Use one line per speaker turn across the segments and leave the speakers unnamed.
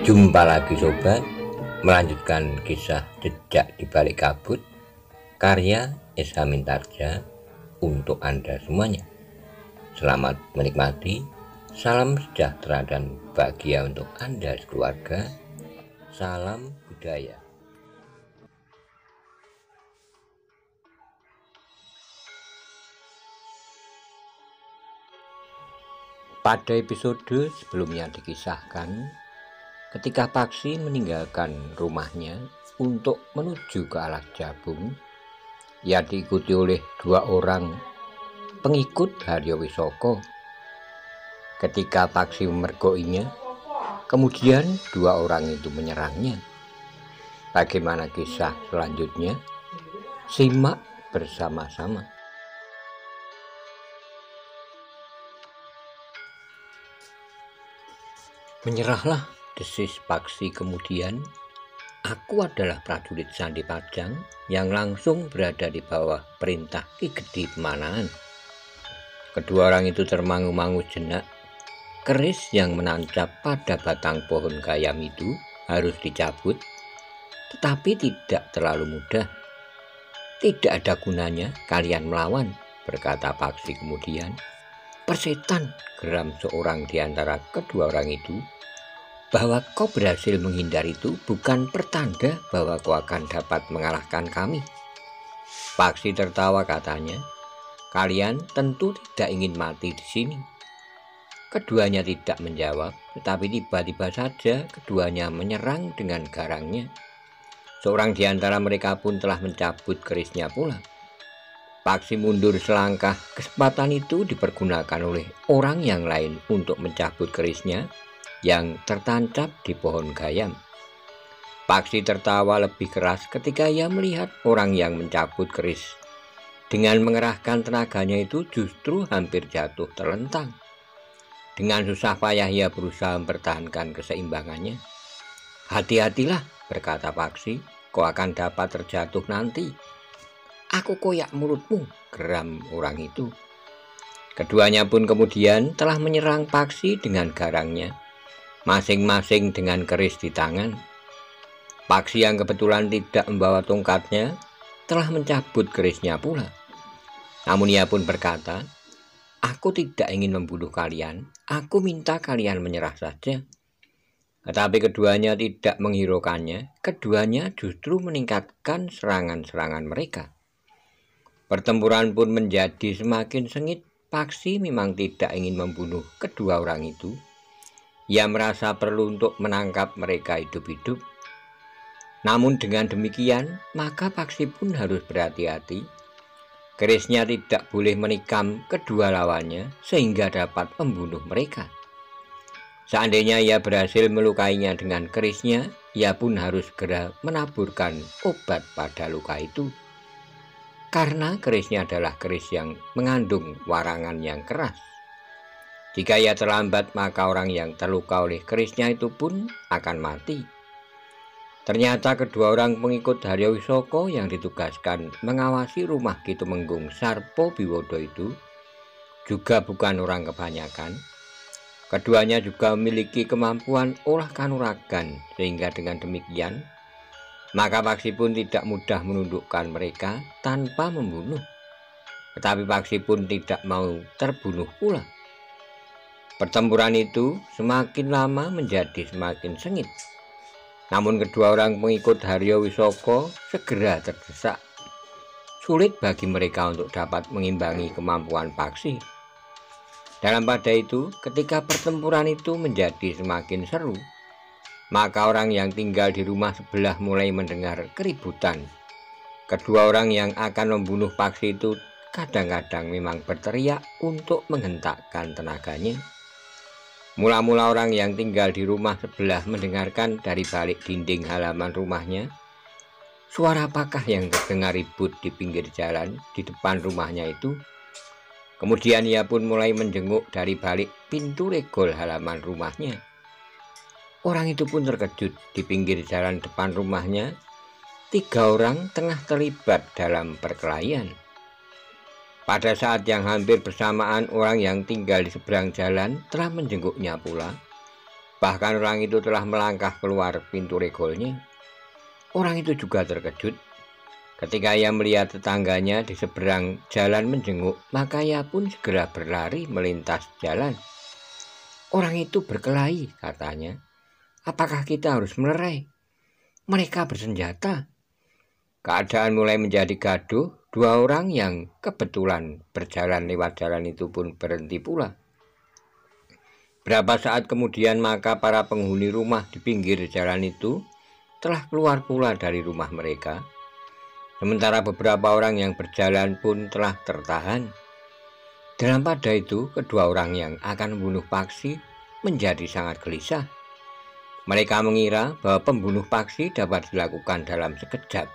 Jumpa lagi sobat, melanjutkan kisah Jejak di Balik Kabut karya Esa Mintarja untuk Anda semuanya. Selamat menikmati, salam sejahtera dan bahagia untuk Anda sekeluarga. Salam budaya. Pada episode sebelumnya dikisahkan ketika Paksi meninggalkan rumahnya untuk menuju ke Alas Jabung, ia diikuti oleh 2 orang pengikut Haryo Wisoko. Ketika Paksi memergokinya, kemudian 2 orang itu menyerangnya. Bagaimana kisah selanjutnya? Simak bersama-sama. Menyerahlah, desis Paksi kemudian. Aku adalah prajurit Sandi Pajang yang langsung berada di bawah perintah Ki Gedi Pemanaan. Kedua orang itu termangu-mangu jenak. Keris yang menancap pada batang pohon gayam itu harus dicabut, tetapi tidak terlalu mudah. Tidak ada gunanya kalian melawan, berkata Paksi kemudian. Persetan, geram seorang di antara kedua orang itu. Bahwa kau berhasil menghindar itu bukan pertanda bahwa kau akan dapat mengalahkan kami. Paksi tertawa, katanya, kalian tentu tidak ingin mati di sini. Keduanya tidak menjawab, tetapi tiba-tiba saja keduanya menyerang dengan garangnya. Seorang di antara mereka pun telah mencabut kerisnya pula. Paksi mundur selangkah, kesempatan itu dipergunakan oleh orang yang lain untuk mencabut kerisnya yang tertancap di pohon gayam. Paksi tertawa lebih keras ketika ia melihat orang yang mencabut keris dengan mengerahkan tenaganya itu justru hampir jatuh terlentang. Dengan susah payah ia berusaha mempertahankan keseimbangannya. Hati-hatilah, berkata Paksi, kau akan dapat terjatuh nanti. Aku koyak mulutmu, geram orang itu. Keduanya pun kemudian telah menyerang Paksi dengan garangnya, masing-masing dengan keris di tangan. Paksi yang kebetulan tidak membawa tongkatnya telah mencabut kerisnya pula. Namun ia pun berkata, aku tidak ingin membunuh kalian, aku minta kalian menyerah saja. Tetapi keduanya tidak menghiraukannya, keduanya justru meningkatkan serangan-serangan mereka. Pertempuran pun menjadi semakin sengit. Paksi memang tidak ingin membunuh kedua orang itu. Ia merasa perlu untuk menangkap mereka hidup-hidup. Namun dengan demikian, maka Paksi pun harus berhati-hati. Kerisnya tidak boleh menikam kedua lawannya sehingga dapat membunuh mereka. Seandainya ia berhasil melukainya dengan kerisnya, ia pun harus segera menaburkan obat pada luka itu. Karena kerisnya adalah keris yang mengandung warangan yang keras. Jika ia terlambat, maka orang yang terluka oleh kerisnya itu pun akan mati. Ternyata kedua orang pengikut Haryo Wisoko yang ditugaskan mengawasi rumah Ki Tumenggung Sarpo Biwodo itu juga bukan orang kebanyakan. Keduanya juga memiliki kemampuan olah kanuragan, sehingga dengan demikian maka Paksi pun tidak mudah menundukkan mereka tanpa membunuh. Tetapi Paksi pun tidak mau terbunuh pula. Pertempuran itu semakin lama menjadi semakin sengit. Namun kedua orang pengikut Haryo Wisoko segera terdesak. Sulit bagi mereka untuk dapat mengimbangi kemampuan Paksi. Dalam pada itu, ketika pertempuran itu menjadi semakin seru, maka orang yang tinggal di rumah sebelah mulai mendengar keributan. Kedua orang yang akan membunuh Paksi itu kadang-kadang memang berteriak untuk menghentakkan tenaganya. Mula-mula orang yang tinggal di rumah sebelah mendengarkan dari balik dinding halaman rumahnya suara apakah yang terdengar ribut di pinggir jalan di depan rumahnya itu. Kemudian ia pun mulai menjenguk dari balik pintu regol halaman rumahnya. Orang itu pun terkejut. Di pinggir jalan depan rumahnya 3 orang tengah terlibat dalam perkelahian. Pada saat yang hampir bersamaan, orang yang tinggal di seberang jalan telah menjenguknya pula. Bahkan orang itu telah melangkah keluar pintu regolnya. Orang itu juga terkejut ketika ia melihat tetangganya di seberang jalan menjenguk, maka ia pun segera berlari melintas jalan. Orang itu berkelahi, katanya. Apakah kita harus melerai? Mereka bersenjata. Keadaan mulai menjadi gaduh. Dua orang yang kebetulan berjalan lewat jalan itu pun berhenti pula. Berapa saat kemudian maka para penghuni rumah di pinggir jalan itu telah keluar pula dari rumah mereka. Sementara beberapa orang yang berjalan pun telah tertahan. Dalam pada itu, kedua orang yang akan membunuh Paksi menjadi sangat gelisah. Mereka mengira bahwa pembunuh Paksi dapat dilakukan dalam sekejap.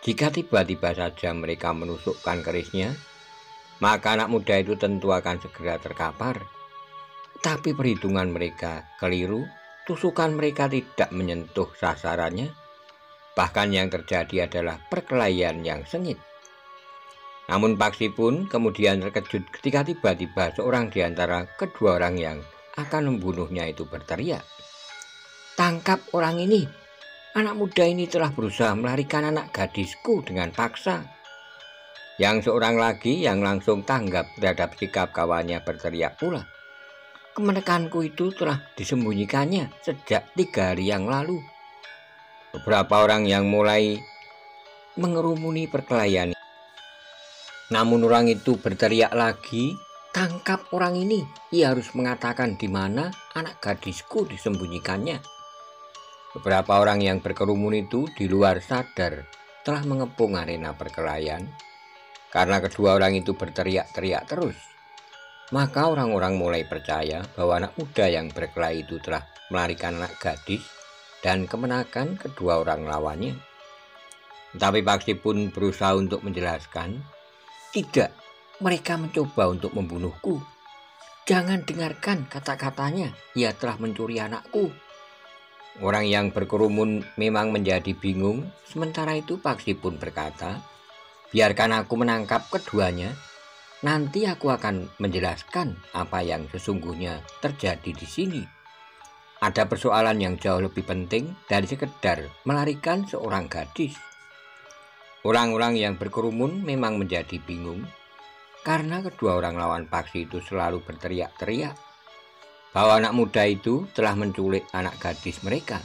Jika tiba-tiba saja mereka menusukkan kerisnya, maka anak muda itu tentu akan segera terkapar. Tapi perhitungan mereka keliru, tusukan mereka tidak menyentuh sasarannya. Bahkan yang terjadi adalah perkelahian yang sengit. Namun Paksi pun kemudian terkejut ketika tiba-tiba seorang di antara kedua orang yang akan membunuhnya itu berteriak, "Tangkap orang ini! Anak muda ini telah berusaha melarikan anak gadisku dengan paksa." Yang seorang lagi yang langsung tanggap terhadap sikap kawannya berteriak pula, "Kemenekanku itu telah disembunyikannya sejak 3 hari yang lalu." Beberapa orang yang mulai mengerumuni perkelahian. Namun orang itu berteriak lagi, "Tangkap orang ini! Ia harus mengatakan di mana anak gadisku disembunyikannya." Beberapa orang yang berkerumun itu di luar sadar telah mengepung arena perkelahian. Karena kedua orang itu berteriak-teriak terus, maka orang-orang mulai percaya bahwa anak muda yang berkelahi itu telah melarikan anak gadis dan kemenakan kedua orang lawannya. Tapi Paksi pun berusaha untuk menjelaskan, "Tidak, mereka mencoba untuk membunuhku. Jangan dengarkan kata-katanya, ia telah mencuri anakku." Orang yang berkerumun memang menjadi bingung. Sementara itu Paksi pun berkata, "Biarkan aku menangkap keduanya. Nanti aku akan menjelaskan apa yang sesungguhnya terjadi di sini. Ada persoalan yang jauh lebih penting dari sekedar melarikan seorang gadis." Orang-orang yang berkerumun memang menjadi bingung karena kedua orang lawan Paksi itu selalu berteriak-teriak bahwa anak muda itu telah menculik anak gadis mereka.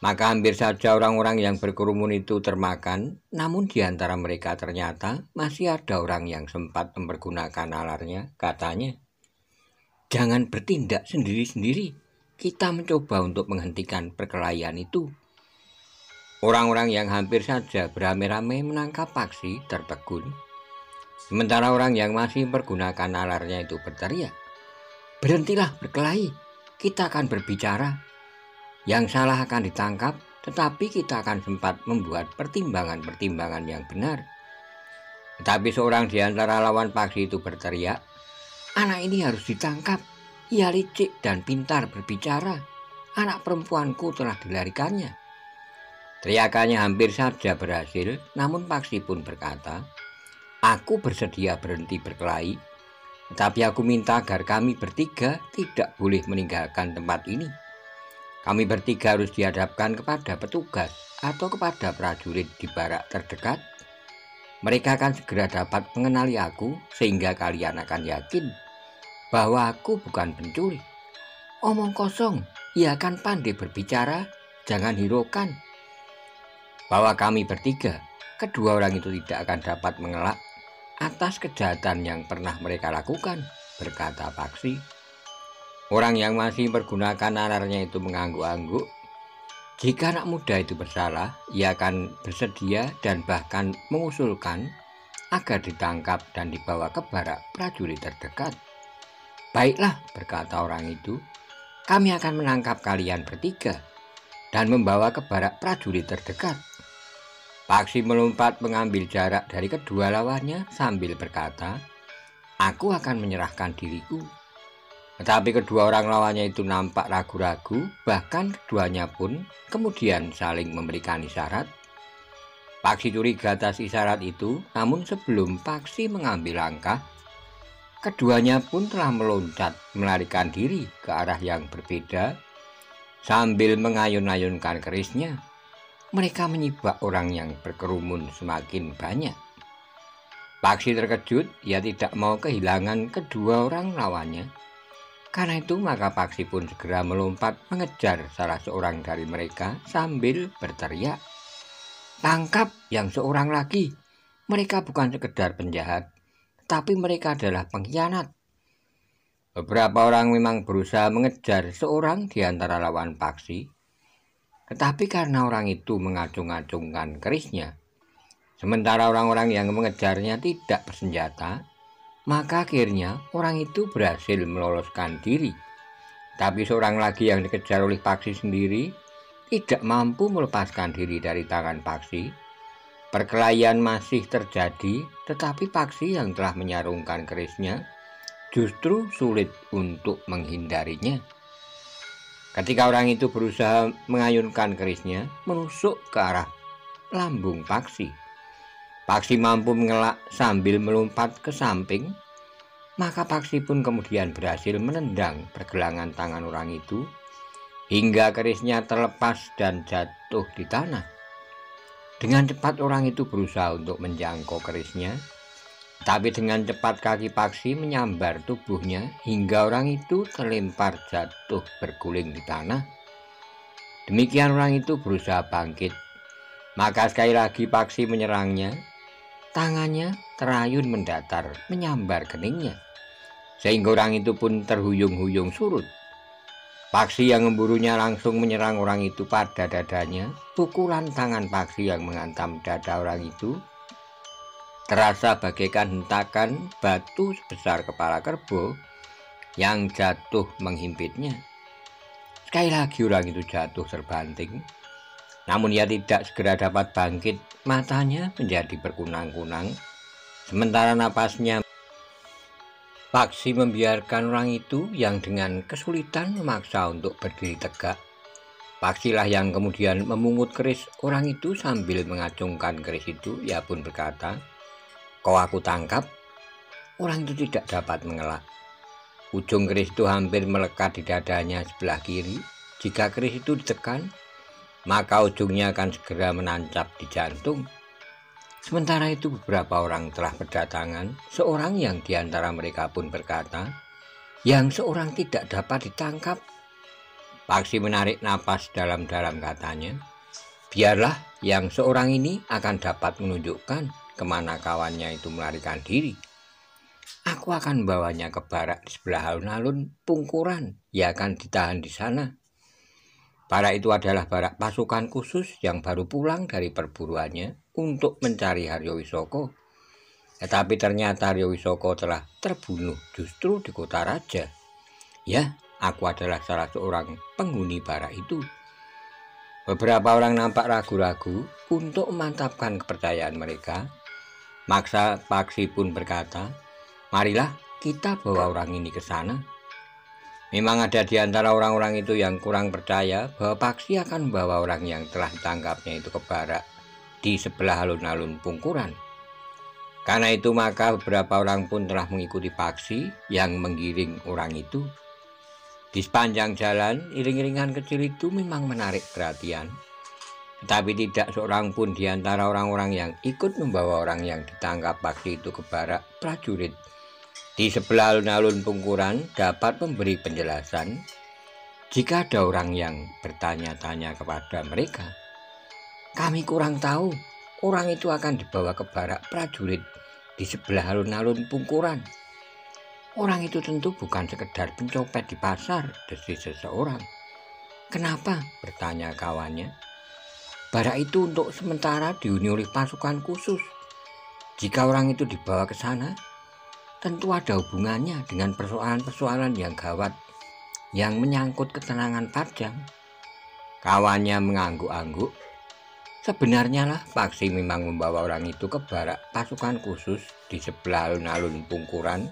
Maka hampir saja orang-orang yang berkerumun itu termakan, namun di antara mereka ternyata masih ada orang yang sempat mempergunakan nalarnya. Katanya, "Jangan bertindak sendiri-sendiri, kita mencoba untuk menghentikan perkelahian itu." Orang-orang yang hampir saja beramai-ramai menangkap Paksi tertegun. Sementara orang yang masih mempergunakan nalarnya itu berteriak, "Berhentilah berkelahi, kita akan berbicara. Yang salah akan ditangkap, tetapi kita akan sempat membuat pertimbangan-pertimbangan yang benar." Tetapi seorang di antara lawan Paksi itu berteriak, "Anak ini harus ditangkap, ia licik dan pintar berbicara. Anak perempuanku telah dilarikannya." Teriakannya hampir saja berhasil, namun Paksi pun berkata, "Aku bersedia berhenti berkelahi, tetapi aku minta agar kami bertiga tidak boleh meninggalkan tempat ini. Kami bertiga harus dihadapkan kepada petugas atau kepada prajurit di barak terdekat. Mereka akan segera dapat mengenali aku sehingga kalian akan yakin bahwa aku bukan pencuri. Omong kosong, ia akan pandai berbicara, jangan hiraukan." Bahwa kami bertiga, kedua orang itu tidak akan dapat mengelak atas kejahatan yang pernah mereka lakukan, berkata Paksi. Orang yang masih menggunakan nalarnya itu mengangguk-angguk. Jika anak muda itu bersalah, ia akan bersedia dan bahkan mengusulkan agar ditangkap dan dibawa ke barak prajurit terdekat. "Baiklah," berkata orang itu, "kami akan menangkap kalian bertiga dan membawa ke barak prajurit terdekat." Paksi melompat mengambil jarak dari kedua lawannya sambil berkata, "Aku akan menyerahkan diriku." Tetapi kedua orang lawannya itu nampak ragu-ragu, bahkan keduanya pun kemudian saling memberikan isyarat. Paksi curiga atas isyarat itu, namun sebelum Paksi mengambil langkah, Keduanya pun telah meloncat melarikan diri ke arah yang berbeda sambil mengayun-ayunkan kerisnya. Mereka menyibak orang yang berkerumun semakin banyak. Paksi terkejut, ia tidak mau kehilangan kedua orang lawannya. Karena itu maka Paksi pun segera melompat mengejar salah seorang dari mereka sambil berteriak, "Tangkap yang seorang lagi, mereka bukan sekedar penjahat, tapi mereka adalah pengkhianat." Beberapa orang memang berusaha mengejar seorang di antara lawan Paksi, tetapi karena orang itu mengacung-acungkan kerisnya, sementara orang-orang yang mengejarnya tidak bersenjata, maka akhirnya orang itu berhasil meloloskan diri. Tapi seorang lagi yang dikejar oleh Paksi sendiri tidak mampu melepaskan diri dari tangan Paksi. Perkelahian masih terjadi, tetapi Paksi yang telah menyarungkan kerisnya justru sulit untuk menghindarinya. Ketika orang itu berusaha mengayunkan kerisnya menusuk ke arah lambung Paksi, Paksi mampu mengelak sambil melompat ke samping. Maka Paksi pun kemudian berhasil menendang pergelangan tangan orang itu hingga kerisnya terlepas dan jatuh di tanah. Dengan cepat orang itu berusaha untuk menjangkau kerisnya, tapi dengan cepat kaki Paksi menyambar tubuhnya hingga orang itu terlempar jatuh berguling di tanah. Demikian orang itu berusaha bangkit, maka sekali lagi Paksi menyerangnya. Tangannya terayun mendatar menyambar keningnya, sehingga orang itu pun terhuyung-huyung surut. Paksi yang memburunya langsung menyerang orang itu pada dadanya. Pukulan tangan Paksi yang menghantam dada orang itu terasa bagaikan hentakan batu sebesar kepala kerbau yang jatuh menghimpitnya. Sekali lagi orang itu jatuh terbanting. Namun ia tidak segera dapat bangkit, matanya menjadi berkunang-kunang, sementara napasnya. Paksi membiarkan orang itu yang dengan kesulitan memaksa untuk berdiri tegak. Paksilah yang kemudian memungut keris orang itu sambil mengacungkan keris itu. Ia pun berkata, "Kau aku tangkap." Orang itu tidak dapat mengelak. Ujung keris itu hampir melekat di dadanya sebelah kiri. Jika keris itu ditekan, maka ujungnya akan segera menancap di jantung. Sementara itu beberapa orang telah berdatangan. Seorang yang diantara mereka pun berkata, "Yang seorang tidak dapat ditangkap." Paksi menarik napas dalam-dalam katanya, "Biarlah yang seorang ini akan dapat menunjukkan kemana kawannya itu melarikan diri. Aku akan membawanya ke barak di sebelah alun-alun Pungkuran. Ia akan ditahan di sana. Barak itu adalah barak pasukan khusus yang baru pulang dari perburuannya untuk mencari Haryo Wisoko. Tetapi ternyata Haryo Wisoko telah terbunuh justru di kota raja. Ya, aku adalah salah seorang penghuni barak itu." Beberapa orang nampak ragu-ragu untuk memantapkan kepercayaan mereka. Maksa Paksi pun berkata, "Marilah kita bawa orang ini ke sana." Memang ada di antara orang-orang itu yang kurang percaya bahwa Paksi akan membawa orang yang telah ditangkapnya itu ke barak di sebelah alun-alun Pungkuran. Karena itu maka beberapa orang pun telah mengikuti Paksi yang menggiring orang itu. Di sepanjang jalan, iring-iringan kecil itu memang menarik perhatian. Tetapi tidak seorang pun di antara orang-orang yang ikut membawa orang yang ditangkap Paksi itu ke barak prajurit di sebelah alun-alun Pungkuran dapat memberi penjelasan. Jika ada orang yang bertanya-tanya kepada mereka, "Kami kurang tahu, orang itu akan dibawa ke barak prajurit di sebelah alun-alun Pungkuran. Orang itu tentu bukan sekedar pencopet di pasar," desis seseorang. "Kenapa?" bertanya kawannya. "Barak itu untuk sementara dihuni oleh pasukan khusus. Jika orang itu dibawa ke sana, tentu ada hubungannya dengan persoalan-persoalan yang gawat yang menyangkut ketenangan Padang." Kawannya mengangguk-angguk. Sebenarnya lah Paksi memang membawa orang itu ke barak pasukan khusus di sebelah alun-alun Pungkuran.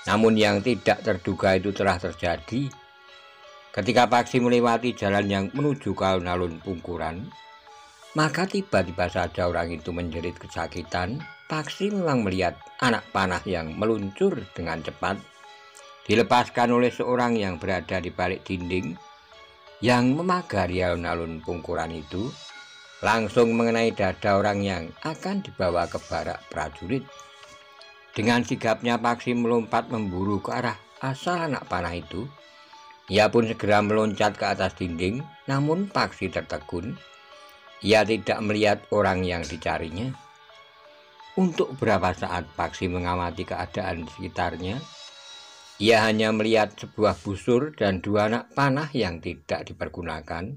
Namun yang tidak terduga itu telah terjadi. Ketika Paksi melewati jalan yang menuju ke alun-alun Pungkuran, Maka tiba-tiba saja orang itu menjerit kesakitan. Paksi memang melihat anak panah yang meluncur dengan cepat, dilepaskan oleh seorang yang berada di balik dinding, yang memagari alun-alun Pungkuran itu, langsung mengenai dada orang yang akan dibawa ke barak prajurit. Dengan sigapnya Paksi melompat memburu ke arah asal anak panah itu. Ia pun segera meloncat ke atas dinding, namun Paksi tertegun. Ia tidak melihat orang yang dicarinya. Untuk beberapa saat Paksi mengamati keadaan di sekitarnya. Ia hanya melihat sebuah busur dan dua anak panah yang tidak dipergunakan.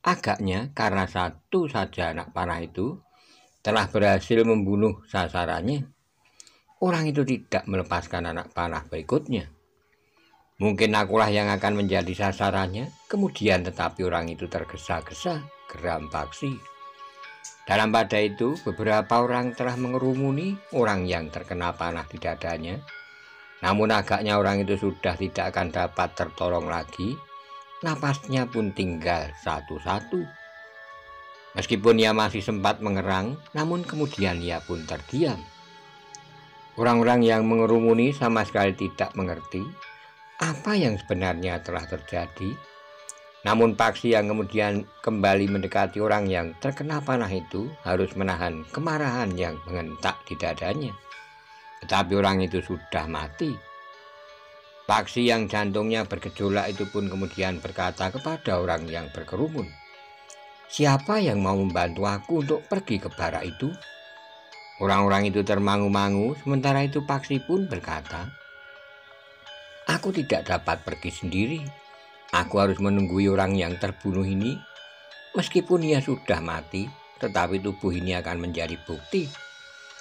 Agaknya karena satu saja anak panah itu telah berhasil membunuh sasarannya. Orang itu tidak melepaskan anak panah berikutnya. Mungkin akulah yang akan menjadi sasarannya. Kemudian tetapi orang itu tergesa-gesa, geram Paksi. Dalam pada itu beberapa orang telah mengerumuni orang yang terkena panah di dadanya. Namun agaknya orang itu sudah tidak akan dapat tertolong lagi. Napasnya pun tinggal satu-satu. Meskipun ia masih sempat mengerang, namun kemudian ia pun terdiam. Orang-orang yang mengerumuni sama sekali tidak mengerti apa yang sebenarnya telah terjadi. Namun Paksi yang kemudian kembali mendekati orang yang terkena panah itu harus menahan kemarahan yang mengentak di dadanya. Tetapi orang itu sudah mati. Paksi yang jantungnya bergejolak itu pun kemudian berkata kepada orang yang berkerumun, "Siapa yang mau membantu aku untuk pergi ke barak itu?" Orang-orang itu termangu-mangu. Sementara itu Paksi pun berkata, "Aku tidak dapat pergi sendiri. Aku harus menunggui orang yang terbunuh ini. Meskipun ia sudah mati, tetapi tubuh ini akan menjadi bukti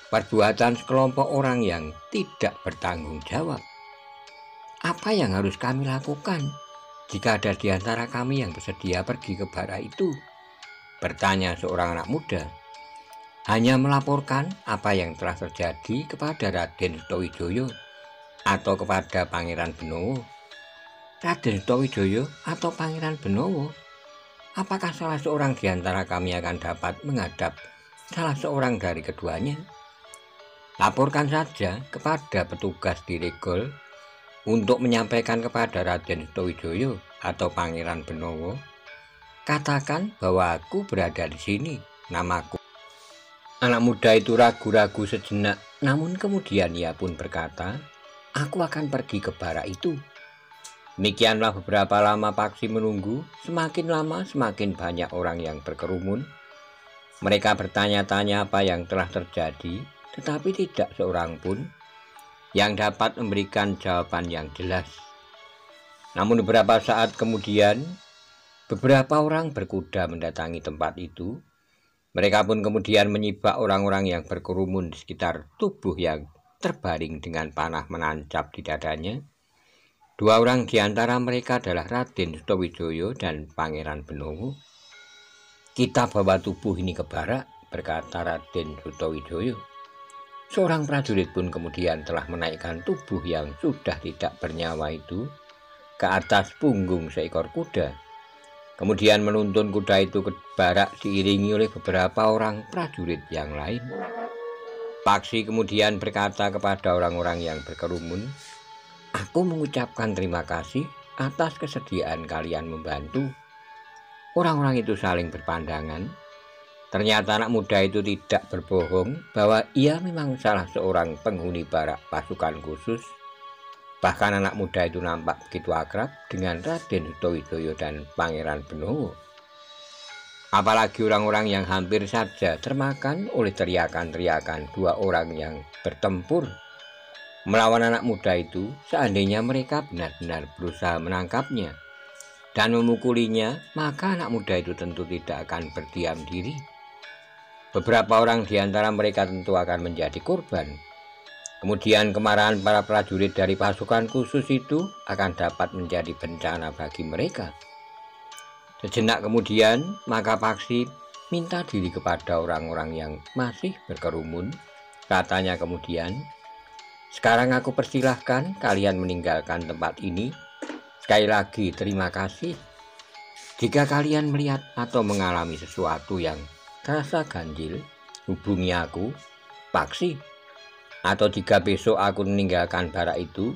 perbuatan sekelompok orang yang tidak bertanggung jawab. Apa yang harus kami lakukan jika ada di antara kami yang bersedia pergi ke barak itu?" bertanya seorang anak muda. "Hanya melaporkan apa yang telah terjadi kepada Raden Sutawijaya atau kepada Pangeran Benowo." "Raden Sutawijaya atau Pangeran Benowo? Apakah salah seorang di antara kami akan dapat menghadap salah seorang dari keduanya?" "Laporkan saja kepada petugas di Regol untuk menyampaikan kepada Raden Sutawijaya atau Pangeran Benowo. Katakan bahwa aku berada di sini, namaku." Anak muda itu ragu-ragu sejenak, namun kemudian ia pun berkata, "Aku akan pergi ke barak itu." Demikianlah beberapa lama Paksi menunggu. Semakin lama semakin banyak orang yang berkerumun. Mereka bertanya-tanya apa yang telah terjadi, tetapi tidak seorang pun yang dapat memberikan jawaban yang jelas. Namun beberapa saat kemudian, beberapa orang berkuda mendatangi tempat itu. Mereka pun kemudian menyibak orang-orang yang berkerumun di sekitar tubuh yang terbaring dengan panah menancap di dadanya. Dua orang di antara mereka adalah Raden Sutawijaya dan Pangeran Benowo. "Kita bawa tubuh ini ke barak," berkata Raden Sutawijaya. Seorang prajurit pun kemudian telah menaikkan tubuh yang sudah tidak bernyawa itu ke atas punggung seekor kuda. Kemudian menuntun kuda itu ke barak diiringi oleh beberapa orang prajurit yang lain. Paksi kemudian berkata kepada orang-orang yang berkerumun, "Aku mengucapkan terima kasih atas kesediaan kalian membantu." Orang-orang itu saling berpandangan. Ternyata anak muda itu tidak berbohong bahwa ia memang salah seorang penghuni barak pasukan khusus. Bahkan anak muda itu nampak begitu akrab dengan Raden Sutawijaya dan Pangeran Benowo. Apalagi orang-orang yang hampir saja termakan oleh teriakan-teriakan dua orang yang bertempur melawan anak muda itu. Seandainya mereka benar-benar berusaha menangkapnya dan memukulinya, maka anak muda itu tentu tidak akan berdiam diri. Beberapa orang di antara mereka tentu akan menjadi korban. Kemudian kemarahan para prajurit dari pasukan khusus itu akan dapat menjadi bencana bagi mereka. Sejenak kemudian, maka Paksi minta diri kepada orang-orang yang masih berkerumun. Katanya kemudian, "Sekarang aku persilahkan kalian meninggalkan tempat ini. Sekali lagi terima kasih. Jika kalian melihat atau mengalami sesuatu yang terasa ganjil, hubungi aku, Paksi. Atau jika besok aku meninggalkan barak itu,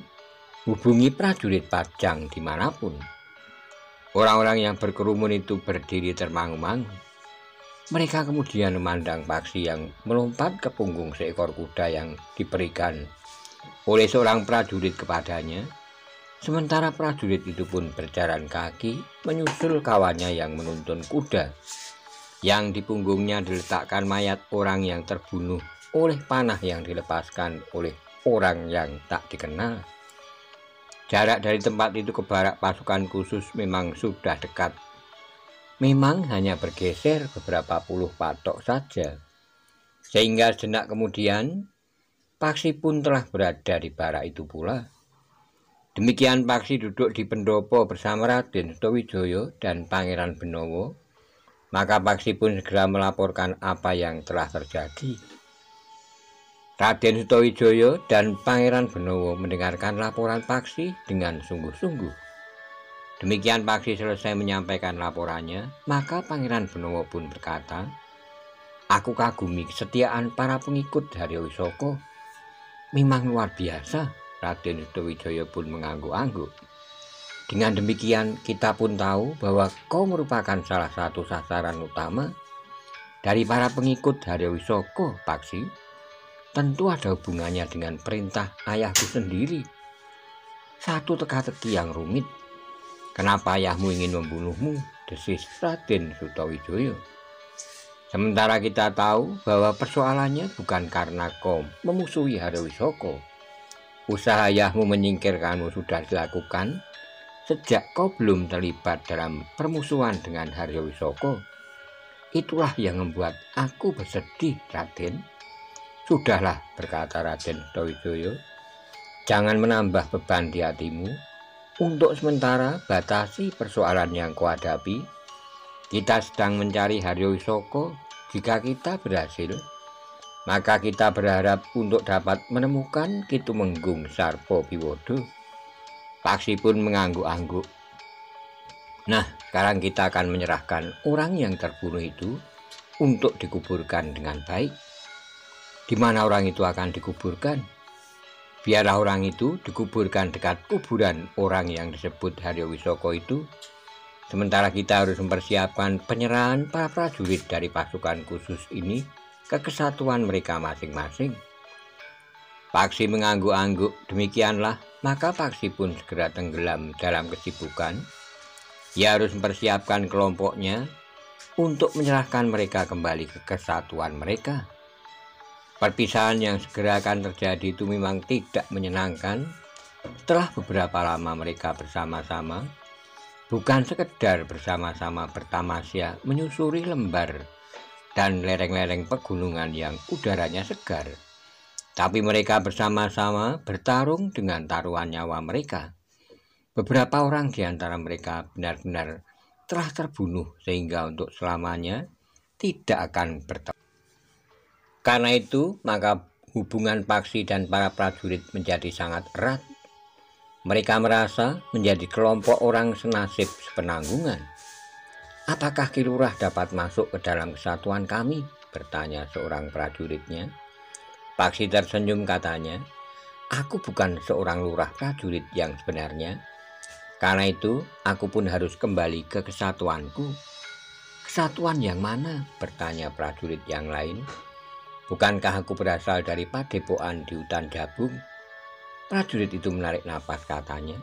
hubungi prajurit Pajang dimanapun. Orang-orang yang berkerumun itu berdiri termangu-mangu. Mereka kemudian memandang Paksi yang melompat ke punggung seekor kuda yang diberikan oleh seorang prajurit kepadanya. Sementara prajurit itu pun berjalan kaki menyusul kawannya yang menuntun kuda, yang di punggungnya diletakkan mayat orang yang terbunuh oleh panah yang dilepaskan oleh orang yang tak dikenal. Jarak dari tempat itu ke barak pasukan khusus memang sudah dekat. Memang hanya bergeser beberapa puluh patok saja. Sehingga sejenak kemudian, Paksi pun telah berada di barak itu pula. Demikian Paksi duduk di pendopo bersama Raden Sutawijaya dan Pangeran Benowo. Maka Paksi pun segera melaporkan apa yang telah terjadi. Raden Sutawijaya dan Pangeran Benowo mendengarkan laporan Paksi dengan sungguh-sungguh. Demikian Paksi selesai menyampaikan laporannya, maka Pangeran Benowo pun berkata, "Aku kagumi kesetiaan para pengikut Haryo Wisoko. Memang luar biasa." Raden Sutawijaya pun mengangguk-angguk. "Dengan demikian kita pun tahu bahwa kau merupakan salah satu sasaran utama dari para pengikut Haryo Wisoko, Paksi. Tentu ada hubungannya dengan perintah ayahku sendiri. Satu teka-teki yang rumit. Kenapa ayahmu ingin membunuhmu?" desis Raden Sutawijaya. "Sementara kita tahu bahwa persoalannya bukan karena kau memusuhi Haryo Wisoko. Usaha ayahmu menyingkirkanmu sudah dilakukan sejak kau belum terlibat dalam permusuhan dengan Haryo Wisoko. Itulah yang membuat aku bersedih, Raden." "Sudahlah," berkata Raden Sutawijaya, "jangan menambah beban di hatimu. Untuk sementara batasi persoalan yang kau hadapi. Kita sedang mencari Haryo Wisoko. Jika kita berhasil, maka kita berharap untuk dapat menemukan Ki Tumenggung Sarpo Biwodo." Paksi pun mengangguk-angguk. "Nah, sekarang kita akan menyerahkan orang yang terbunuh itu untuk dikuburkan dengan baik." "Di mana orang itu akan dikuburkan?" "Biarlah orang itu dikuburkan dekat kuburan orang yang disebut Haryo Wisoko itu. Sementara kita harus mempersiapkan penyerahan para prajurit dari pasukan khusus ini ke kesatuan mereka masing-masing." Paksi mengangguk-angguk. Demikianlah, maka Paksi pun segera tenggelam dalam kesibukan. Ia harus mempersiapkan kelompoknya untuk menyerahkan mereka kembali ke kesatuan mereka. Perpisahan yang segera akan terjadi itu memang tidak menyenangkan. Setelah beberapa lama mereka bersama-sama, bukan sekedar bersama-sama bertamasya menyusuri lembar dan lereng-lereng pegunungan yang udaranya segar, tapi mereka bersama-sama bertarung dengan taruhan nyawa mereka. Beberapa orang di antara mereka benar-benar telah terbunuh sehingga untuk selamanya tidak akan bertemu. Karena itu, maka hubungan Paksi dan para prajurit menjadi sangat erat. Mereka merasa menjadi kelompok orang senasib sepenanggungan. "Apakah Ki Lurah dapat masuk ke dalam kesatuan kami?" bertanya seorang prajuritnya. Paksi tersenyum, katanya, "Aku bukan seorang lurah prajurit yang sebenarnya. Karena itu, aku pun harus kembali ke kesatuanku." "Kesatuan yang mana?" bertanya prajurit yang lain. "Bukankah aku berasal dari padepokan di hutan Jabung?" Prajurit itu menarik napas, katanya,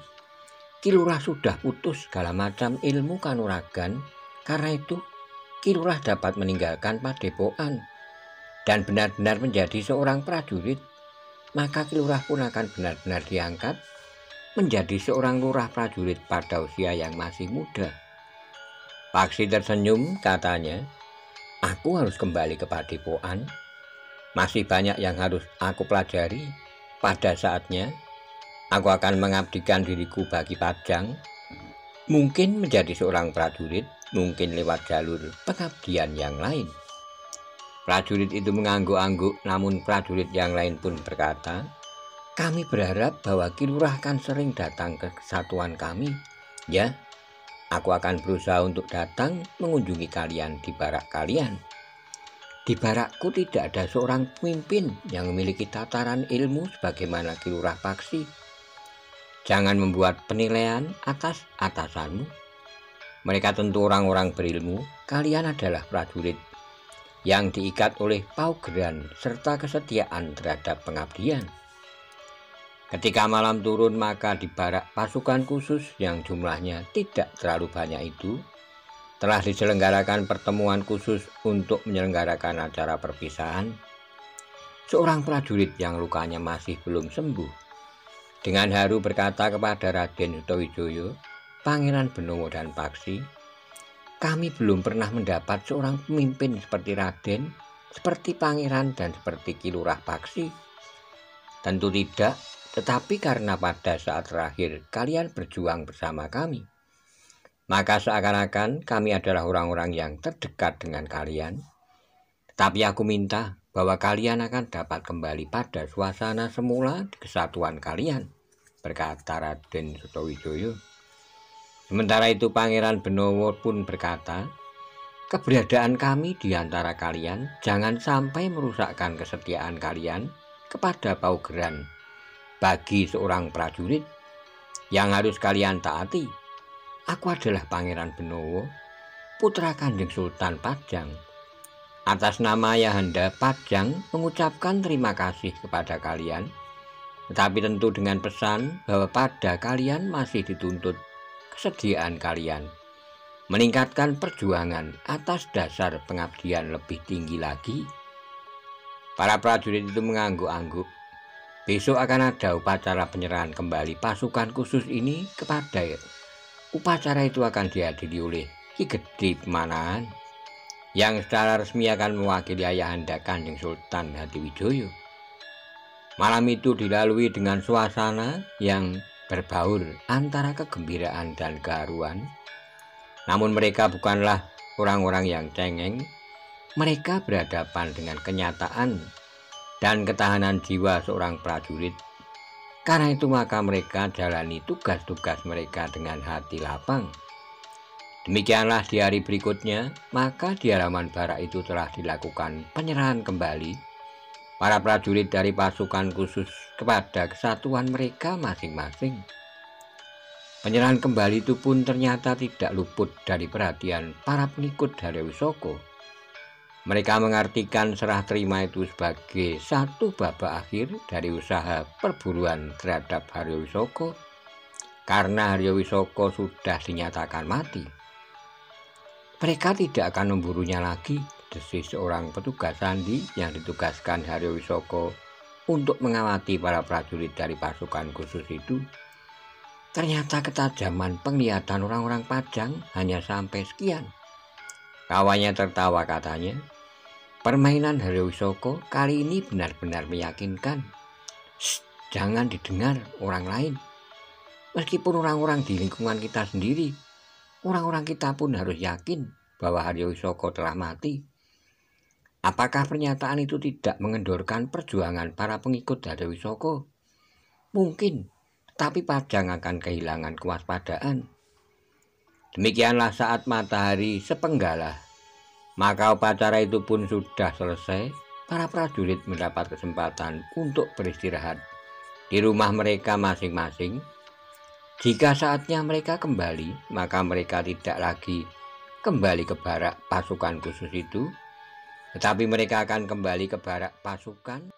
"Ki Lurah sudah putus segala macam ilmu kanuragan. Karena itu, Ki Lurah dapat meninggalkan padepokan dan benar-benar menjadi seorang prajurit. Maka Ki Lurah pun akan benar-benar diangkat menjadi seorang lurah prajurit pada usia yang masih muda." Paksi tersenyum, katanya, "Aku harus kembali ke padepokan. Masih banyak yang harus aku pelajari. Pada saatnya, aku akan mengabdikan diriku bagi Pajang. Mungkin menjadi seorang prajurit, mungkin lewat jalur pengabdian yang lain." Prajurit itu mengangguk-angguk, namun prajurit yang lain pun berkata, "Kami berharap bahwa Ki Lurah akan sering datang ke kesatuan kami. Ya, aku akan berusaha untuk datang mengunjungi kalian di barak kalian." Di barakku tidak ada seorang pemimpin yang memiliki tataran ilmu sebagaimana Ki Lurah Paksi. Jangan membuat penilaian atas atasanmu. Mereka tentu orang-orang berilmu. Kalian adalah prajurit yang diikat oleh paugeran serta kesetiaan terhadap pengabdian. Ketika malam turun, maka di barak pasukan khusus yang jumlahnya tidak terlalu banyak itu telah diselenggarakan pertemuan khusus untuk menyelenggarakan acara perpisahan. Seorang prajurit yang lukanya masih belum sembuh dengan haru berkata kepada Raden Sutawijaya, Pangeran Benowo dan Paksi, kami belum pernah mendapat seorang pemimpin seperti Raden, seperti Pangeran dan seperti Ki Lurah Paksi. Tentu tidak, tetapi karena pada saat terakhir kalian berjuang bersama kami, maka seakan-akan kami adalah orang-orang yang terdekat dengan kalian. Tetapi aku minta bahwa kalian akan dapat kembali pada suasana semula di kesatuan kalian, berkata Raden Sutawijaya. Sementara itu Pangeran Benowo pun berkata, keberadaan kami di antara kalian jangan sampai merusakkan kesetiaan kalian kepada paugeran bagi seorang prajurit yang harus kalian taati. Aku adalah Pangeran Benowo, putra Kanjeng Sultan Pajang. Atas nama Ayahanda Pajang mengucapkan terima kasih kepada kalian, tetapi tentu dengan pesan bahwa pada kalian masih dituntut kesediaan kalian meningkatkan perjuangan atas dasar pengabdian lebih tinggi lagi. Para prajurit itu mengangguk-angguk. Besok akan ada upacara penyerahan kembali pasukan khusus ini kepada upacara itu akan dihadiri oleh Ki Gede Pemanahan yang secara resmi akan mewakili Ayahanda Kanjeng Sultan Hadiwijaya. Malam itu dilalui dengan suasana yang berbaur antara kegembiraan dan keharuan. Namun mereka bukanlah orang-orang yang cengeng. Mereka berhadapan dengan kenyataan dan ketahanan jiwa seorang prajurit. Karena itu maka mereka jalani tugas-tugas mereka dengan hati lapang. Demikianlah di hari berikutnya, maka di halaman barak itu telah dilakukan penyerahan kembali para prajurit dari pasukan khusus kepada kesatuan mereka masing-masing. Penyerahan kembali itu pun ternyata tidak luput dari perhatian para pengikut Haryowisoko. Mereka mengartikan serah terima itu sebagai satu babak akhir dari usaha perburuan terhadap Haryowisoko, karena Haryowisoko sudah dinyatakan mati. Mereka tidak akan memburunya lagi, desis seorang petugas sandi yang ditugaskan Haryowisoko untuk mengawati para prajurit dari pasukan khusus itu. Ternyata ketajaman penglihatan orang-orang Pajang hanya sampai sekian. Kawannya tertawa, katanya, permainan Haryowisoko kali ini benar-benar meyakinkan. Jangan didengar orang lain. Meskipun orang-orang di lingkungan kita sendiri, orang-orang kita pun harus yakin bahwa Haryowisoko telah mati. Apakah pernyataan itu tidak mengendorkan perjuangan para pengikut Haryowisoko? Mungkin, tapi Pajang akan kehilangan kewaspadaan. Demikianlah saat matahari sepenggalah, maka upacara itu pun sudah selesai. Para prajurit mendapat kesempatan untuk beristirahat di rumah mereka masing-masing. Jika saatnya mereka kembali, maka mereka tidak lagi kembali ke barak pasukan khusus itu, tetapi mereka akan kembali ke barak pasukan